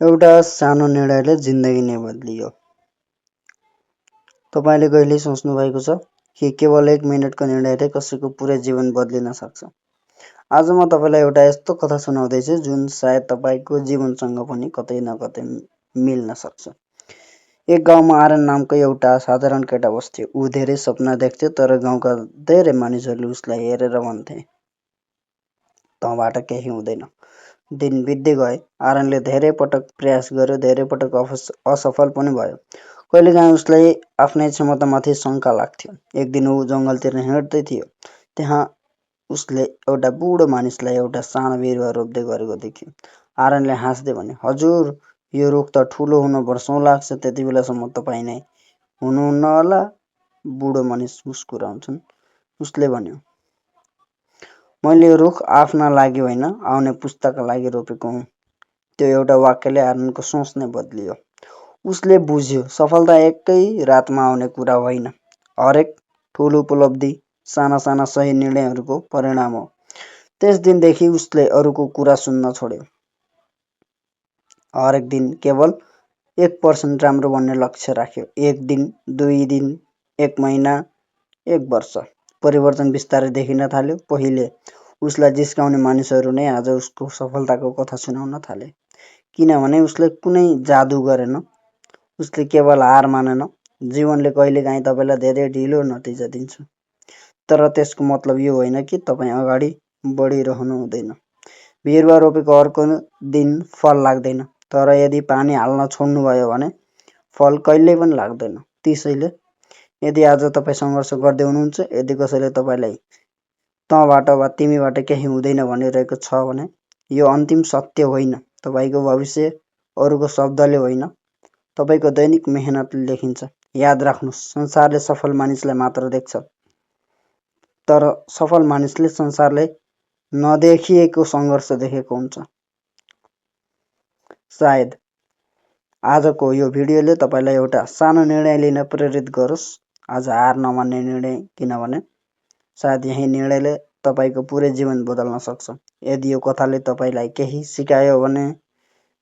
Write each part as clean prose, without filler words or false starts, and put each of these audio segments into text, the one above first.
एउटा सानो निर्णयले जिन्दगी नै बदलियो। तपाईँले कहिले सोच्नु भएको छ कि केवल 1 मिनेटको निर्णयले कसैको पुरै जीवन बदलिन सक्छ? आज म तपाईँलाई एउटा यस्तो कथा सुनाउँदैछु जुन सायद तपाईँको जीवनसँग पनि कतै न कतै मिल्न सक्छ। एक गाउँमा आर्यन नामको एउटा साधारण केटा बस्थ्यो। ऊ धेरै सपना देख्थ्यो, तर गाउँका धेरै मानिसहरूले उसलाई हेरेर भन्थे, तँबाट केही हुँदैन। दिन बित्दै गए। आर्यनले धेरै पटक प्रयास गर्यो, धेरै पटक असफल पनि भयो। कहिलेकाहीँ उसलाई आफ्नै क्षमतामाथि शङ्का लाग्थ्यो। एक दिन ऊ जङ्गलतिर हिँड्दै थियो। त्यहाँ उसले एउटा बुढो मानिसलाई एउटा सानो बिरुवा रोप्दै गरेको देख्यो। आर्यनले हाँस्दै भन्यो, हजुर, यो रुख त ठुलो हुन वर्षौँ लाग्छ, त्यति बेलासम्म तपाईँ नै हुनुहुन्न होला। बुढो मानिस मुस्कुराउँछन्। उसले भन्यो, मैले यो रुख आफ्ना लागि होइन, आउने पुस्ताका लागि रोपेको हुँ। त्यो एउटा वाक्यले आर्यनको सोच नै बदलियो। उसले बुझ्यो, सफलता एकै रातमा आउने कुरा होइन। हरेक ठुलो उपलब्धि साना साना सही निर्णयहरूको परिणाम हो। त्यस दिनदेखि उसले अरूको कुरा सुन्न छोड्यो। हरेक दिन केवल 1% राम्रो बन्ने लक्ष्य राख्यो। 1 दिन, 2 दिन, 1 महिना, 1 वर्ष। परिवर्तन बिस्तारै देखिन थाल्यो। पहिले उसलाई जिस्काउने मानिसहरू नै आज उसको सफलताको कथा सुनाउन थाले। किनभने उसले कुनै जादु गरेन, उसले केवल हार मानेन। जीवनले कहिलेकाहीँ तपाईँलाई धेरै ढिलो नतिजा दिन्छ, तर त्यसको मतलब यो होइन कि तपाईँ अगाडि बढिरहनु हुँदैन। बिरुवा रोपेको अर्को दिन फल लाग्दैन, तर यदि पानी हाल्न छोड्नुभयो भने फल कहिल्यै पनि लाग्दैन। त्यसैले यदि आज तपाईँ सङ्घर्ष गर्दै हुनुहुन्छ, यदि कसैले तपाईँलाई तँबाट वा तिमीबाट केही हुँदैन भनिरहेको छ भने यो अन्तिम सत्य होइन। तपाईँको भविष्य अरूको शब्दले होइन, तपाईँको दैनिक मेहनतले लेखिन्छ। याद राख्नुहोस्, संसारले सफल मानिसलाई मात्र देख्छ, तर सफल मानिसले संसारले नदेखिएको सङ्घर्ष देखेको हुन्छ। सायद आजको यो भिडियोले तपाईँलाई एउटा सानो निर्णय लिन प्रेरित गरोस्। आज हार नमान्ने निर्णय, किनभने सायद यही निर्णयले तपाईँको पुरै जीवन बदल्न सक्छ। यदि यो कथाले तपाईँलाई केही सिकायो भने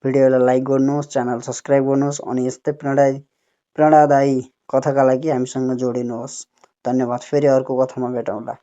भिडियोलाई लाइक गर्नुहोस्, च्यानल सब्स्क्राइब गर्नुहोस् अनि यस्तै प्रेरणादायी कथाका लागि हामीसँग जोडिनुहोस्। धन्यवाद। फेरि अर्को कथामा भेटौँला।